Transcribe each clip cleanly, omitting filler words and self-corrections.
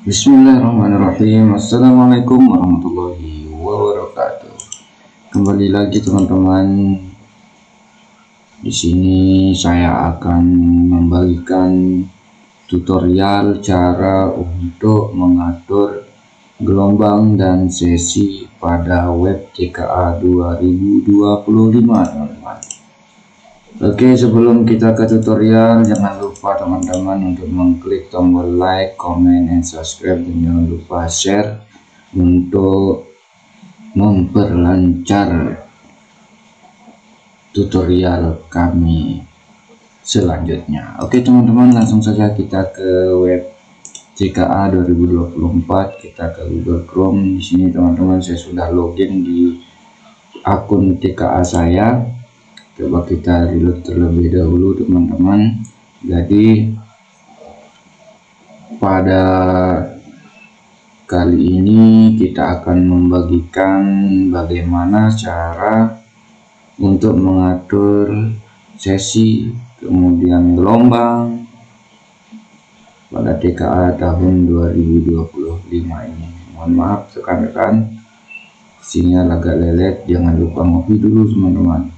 Bismillahirrahmanirrahim. Assalamualaikum warahmatullahi wabarakatuh. Kembali lagi teman-teman. Di sini saya akan membagikan tutorial cara untuk mengatur gelombang dan sesi pada web TKA 2025, teman-teman. Oke, sebelum kita ke tutorial, jangan lupa teman-teman untuk mengklik tombol like, comment, and subscribe, dan jangan lupa share untuk memperlancar tutorial kami selanjutnya. Oke teman-teman, langsung saja kita ke web TKA 2024. Kita ke Google Chrome. Di sini teman-teman saya sudah login di akun TKA saya. Coba kita reload terlebih dahulu teman-teman. Jadi pada kali ini kita akan membagikan bagaimana cara untuk mengatur sesi kemudian gelombang pada TKA tahun 2025 ini. Mohon maaf rekan-rekan, sinyal agak lelet, jangan lupa ngopi dulu teman-teman.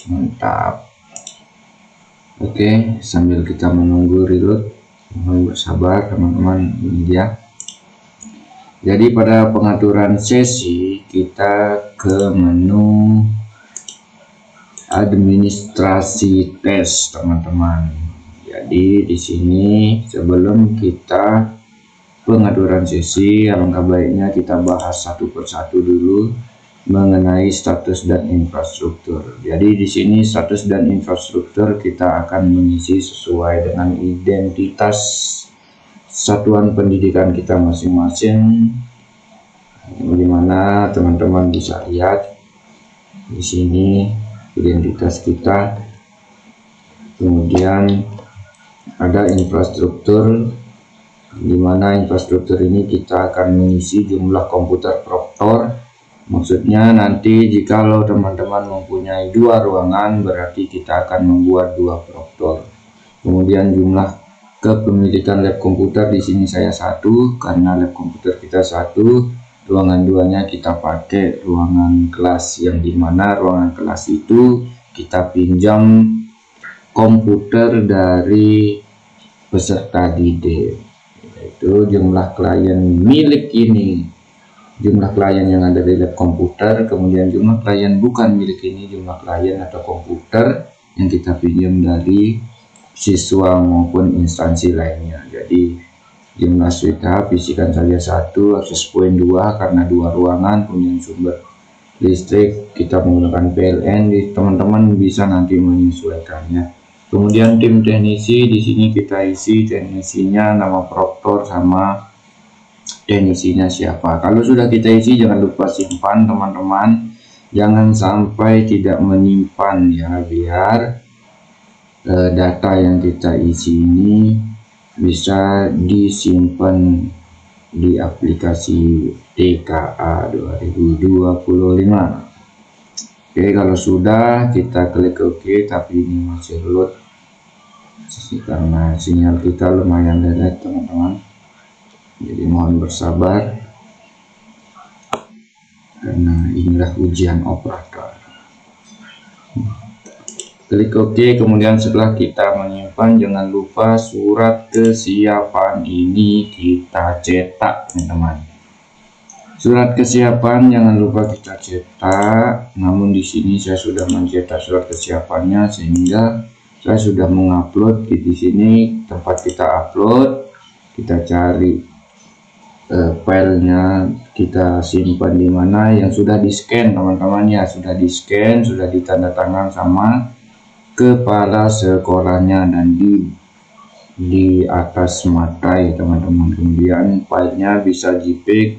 Mantap. Oke, sambil kita menunggu reload, mohon bersabar teman-teman. Ini dia. Jadi pada pengaturan sesi kita ke menu administrasi tes teman-teman. Jadi di sini sebelum kita pengaturan sesi, alangkah baiknya kita bahas satu persatu dulu mengenai status dan infrastruktur. Jadi di sini status dan infrastruktur kita akan mengisi sesuai dengan identitas satuan pendidikan kita masing-masing. Bagaimana teman-teman bisa lihat di sini identitas kita. Kemudian ada infrastruktur, di mana infrastruktur ini kita akan mengisi jumlah komputer proktor. Maksudnya nanti jikalau teman-teman mempunyai dua ruangan, berarti kita akan membuat dua proktor. Kemudian jumlah kepemilikan lab komputer, di sini saya satu karena lab komputer kita satu. Ruangan duanya kita pakai ruangan kelas, yang dimana ruangan kelas itu kita pinjam komputer dari peserta didik. Yaitu jumlah klien milik ini, jumlah klien yang ada di lab komputer, kemudian jumlah klien bukan milik ini, jumlah klien atau komputer yang kita pinjam dari siswa maupun instansi lainnya. Jadi jumlah suite hub isikan saja satu, akses point 2 karena dua ruangan, kemudian sumber listrik kita menggunakan PLN. Teman-teman bisa nanti menyesuaikannya. Kemudian tim teknisi, di sini kita isi teknisinya, nama proktor sama teknisinya siapa. Kalau sudah kita isi, jangan lupa simpan teman-teman, jangan sampai tidak menyimpan ya, biar data yang kita isi ini bisa disimpan di aplikasi TKA 2025. Oke, kalau sudah kita klik OK, tapi ini masih load karena sinyal kita lumayan lelet teman-teman. Jadi mohon bersabar karena inilah ujian operator. Klik OK, kemudian setelah kita menyimpan, jangan lupa surat kesiapan ini kita cetak teman-teman. Surat kesiapan jangan lupa kita cetak. Namun di sini saya sudah mencetak surat kesiapannya, sehingga saya sudah mengupload. Di sini tempat kita upload, kita cari filenya, kita simpan di mana, yang sudah di scan teman-teman ya, sudah di scan, sudah ditandatangan sama kepala sekolahnya dan di atas matai teman-teman. Kemudian filenya bisa JPEG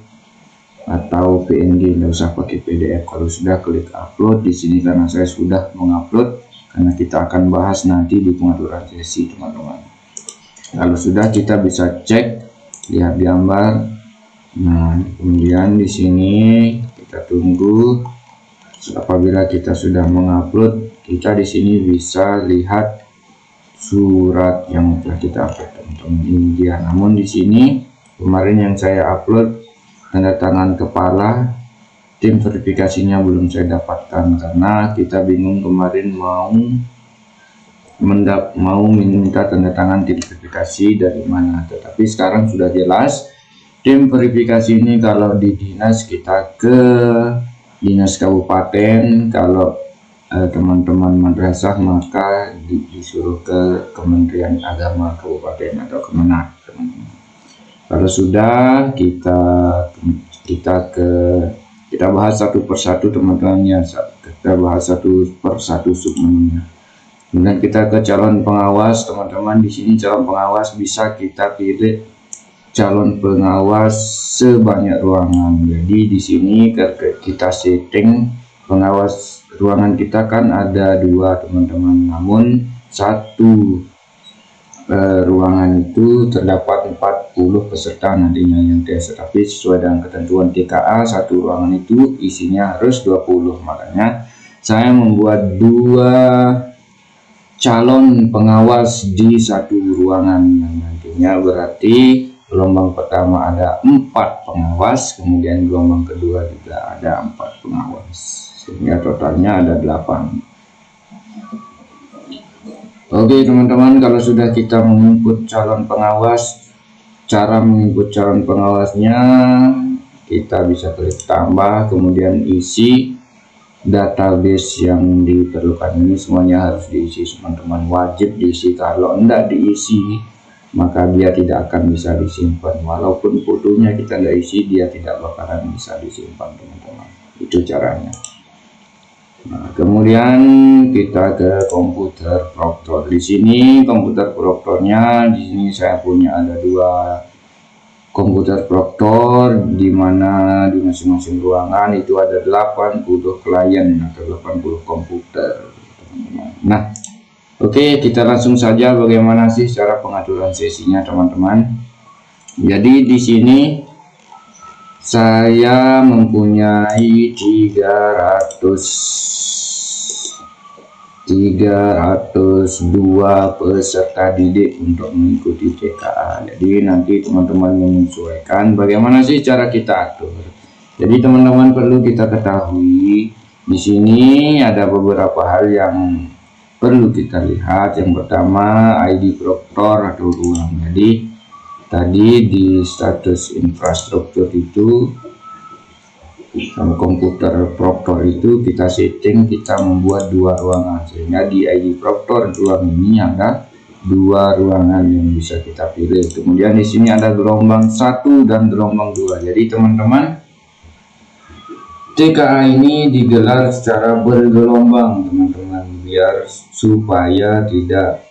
atau PNG, nggak usah pakai PDF. Kalau sudah, klik upload di sini karena saya sudah mengupload, karena kita akan bahas nanti di pengaturan sesi teman-teman. Kalau sudah, kita bisa cek, lihat gambar. Nah, kemudian di sini kita tunggu. Apabila kita sudah mengupload, kita di sini bisa lihat surat yang telah kita upload teman-teman. Ini dia. Namun di sini kemarin yang saya upload tanda tangan kepala, tim verifikasinya belum saya dapatkan karena kita bingung kemarin mau minta tanda tangan tim verifikasi dari mana. Tetapi sekarang sudah jelas tim verifikasi ini kalau di dinas kita ke dinas kabupaten, kalau teman-teman madrasah maka disuruh ke Kementerian Agama Kabupaten atau Kemenak, teman-teman. Kalau sudah kita bahas satu persatu, teman-teman ya, kita bahas satu persatu submenunya. Kemudian kita ke calon pengawas, teman-teman. Di sini calon pengawas bisa kita pilih calon pengawas sebanyak ruangan. Jadi di sini kita setting pengawas ruangan kita kan ada 2, teman-teman. Namun satu ruangan itu terdapat 40 peserta nantinya yang tes. Tapi sesuai dengan ketentuan TKA, satu ruangan itu isinya harus 20. Makanya saya membuat 2 calon pengawas di satu ruangan, yang nantinya berarti gelombang pertama ada 4 pengawas, kemudian gelombang kedua juga ada 4 pengawas, sehingga totalnya ada 8. Oke teman-teman, kalau sudah kita menginput calon pengawas, cara menginput calon pengawasnya kita bisa klik tambah, kemudian isi database yang diperlukan. Ini semuanya harus diisi, teman-teman, wajib diisi. Kalau enggak diisi maka dia tidak akan bisa disimpan. Walaupun fotonya kita nggak isi, dia tidak bakalan bisa disimpan, teman-teman. Itu caranya. Nah, kemudian kita ke komputer proktor. Di sini komputer proktornya, di sini saya punya ada 2 komputer proktor, di mana di masing-masing ruangan itu ada 80 klien atau 80 komputer, teman-teman. Nah, oke, kita langsung saja bagaimana sih cara pengaturan sesinya, teman-teman. Jadi di sini saya mempunyai 302 peserta didik untuk mengikuti TKA. Jadi nanti teman-teman menyesuaikan bagaimana sih cara kita atur. Jadi teman-teman perlu kita ketahui di sini ada beberapa hal yang perlu kita lihat. Yang pertama ID proktor atau ruang. Jadi tadi di status infrastruktur itu komputer proktor itu kita setting, kita membuat 2 ruangan, sehingga di ID proktor ruang ini ada 2 ruangan yang bisa kita pilih. Kemudian di sini ada gelombang 1 dan gelombang 2. Jadi teman-teman, TKA ini digelar secara bergelombang, teman-teman, biar supaya tidak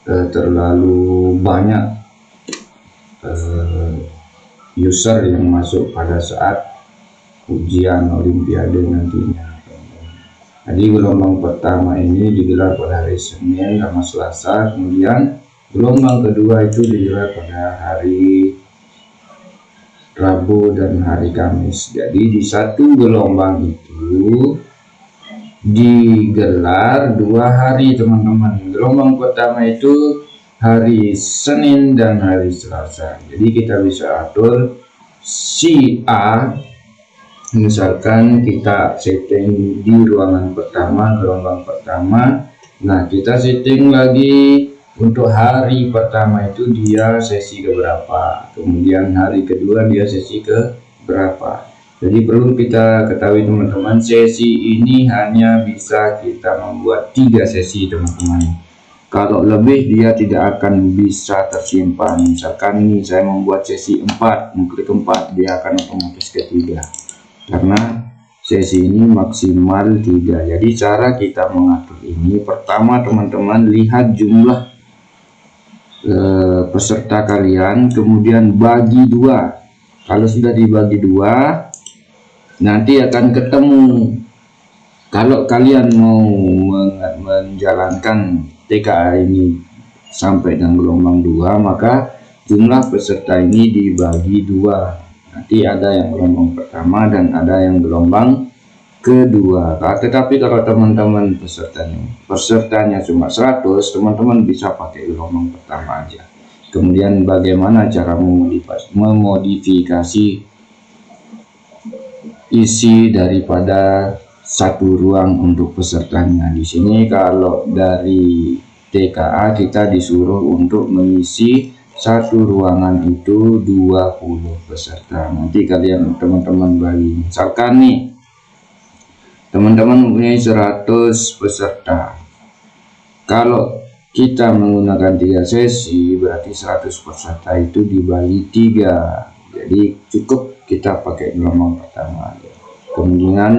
terlalu banyak user yang masuk pada saat ujian olimpiade nantinya. Jadi gelombang pertama ini digelar pada hari Senin sama Selasa, kemudian gelombang kedua itu digelar pada hari Rabu dan hari Kamis. Jadi di satu gelombang itu digelar 2 hari, teman-teman. Gelombang pertama itu hari Senin dan hari Selasa. Jadi kita bisa atur si A, misalkan kita setting di ruangan pertama, gelombang pertama. Nah, kita setting lagi untuk hari pertama itu dia sesi ke berapa, kemudian hari kedua dia sesi ke berapa. Jadi perlu kita ketahui, teman-teman, sesi ini hanya bisa kita membuat 3 sesi, teman-teman. Kalau lebih dia tidak akan bisa tersimpan. Misalkan ini saya membuat sesi 4, mengklik 4, dia akan otomatis ke 3. Karena sesi ini maksimal 3. Jadi cara kita mengatur ini, pertama teman-teman lihat jumlah peserta kalian, kemudian bagi 2. Kalau sudah dibagi 2, nanti akan ketemu. Kalau kalian mau menjalankan TKA ini sampai dengan gelombang 2, maka jumlah peserta ini dibagi 2. Nanti ada yang gelombang pertama dan ada yang gelombang kedua. Tetapi kalau teman-teman pesertanya cuma 100, teman-teman bisa pakai gelombang pertama aja. Kemudian bagaimana cara memodifikasi isi daripada satu ruang untuk pesertanya. Di sini kalau dari TKA kita disuruh untuk mengisi satu ruangan itu 20 peserta. Nanti kalian teman-teman bagi, misalkan nih teman-teman mempunyai 100 peserta. Kalau kita menggunakan 3 sesi, berarti 100 peserta itu dibagi 3. Jadi cukup kita pakai gelombang pertama. Kemungkinan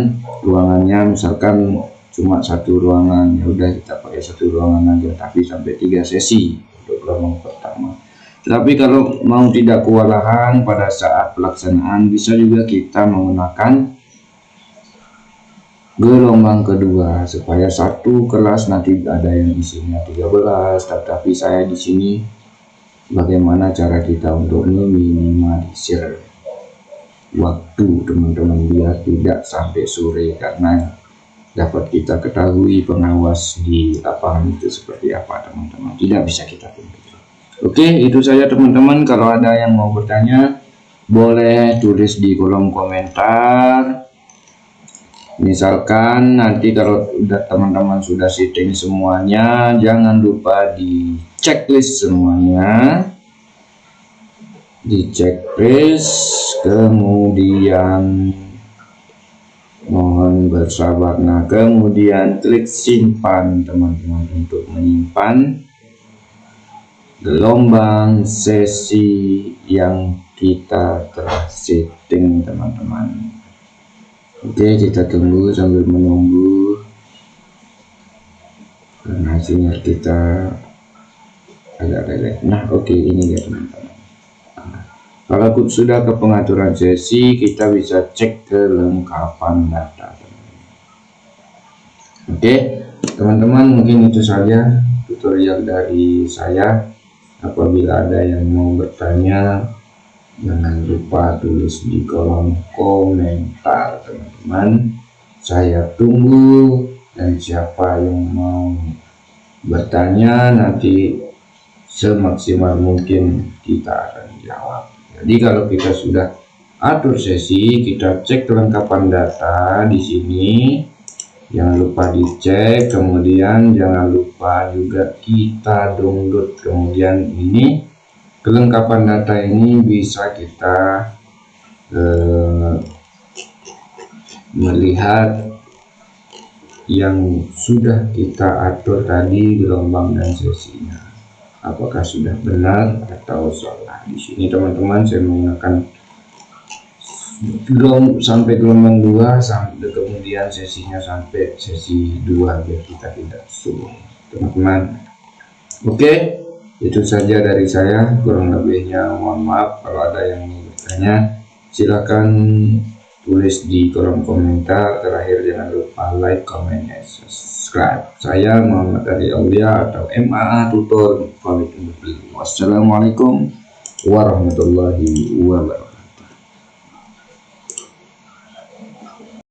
ruangannya misalkan cuma satu ruangan, ya udah kita pakai satu ruangan aja, tapi sampai 3 sesi untuk gelombang pertama. Tapi kalau mau tidak kewalahan pada saat pelaksanaan, bisa juga kita menggunakan gelombang kedua supaya satu kelas nanti ada yang isinya 13. Tapi saya di sini bagaimana cara kita untuk meminimalisir waktu teman-teman biar tidak sampai sore, karena dapat kita ketahui pengawas di lapangan itu seperti apa teman-teman, tidak bisa kita tunggu. Oke, itu saja teman-teman. Kalau ada yang mau bertanya boleh tulis di kolom komentar. Misalkan nanti kalau udah teman-teman sudah setting semuanya, jangan lupa di checklist semuanya, di checklist. Kemudian mohon bersabar. Nah, kemudian klik simpan teman-teman untuk menyimpan gelombang sesi yang kita telah setting teman-teman. Oke, kita tunggu sambil menunggu karena sinyal kita agak relek. Nah, oke, ini ya teman-teman. Kalau sudah ke pengaturan sesi, kita bisa cek kelengkapan data. Oke, teman-teman, mungkin itu saja tutorial dari saya. Apabila ada yang mau bertanya, jangan lupa tulis di kolom komentar teman-teman. Saya tunggu, dan siapa yang mau bertanya nanti semaksimal mungkin kita akan jawab. Jadi kalau kita sudah atur sesi, kita cek kelengkapan data di sini. Jangan lupa dicek, kemudian jangan lupa juga kita download. Kemudian ini kelengkapan data ini bisa kita melihat yang sudah kita atur tadi gelombang dan sesinya, apakah sudah benar atau salah. Di sini teman-teman saya menggunakan sampai gelombang 2, sampai kemudian sesinya sampai sesi 2 biar kita tidak sulit teman-teman. Oke, itu saja dari saya, kurang lebihnya mohon maaf. Kalau ada yang mau bertanya silakan tulis di kolom komentar. Terakhir jangan lupa like, comment, dan subscribe. Saya Muhammad Ari Aulia atau MAA Tutor. Wassalamualaikum warahmatullahi wabarakatuh.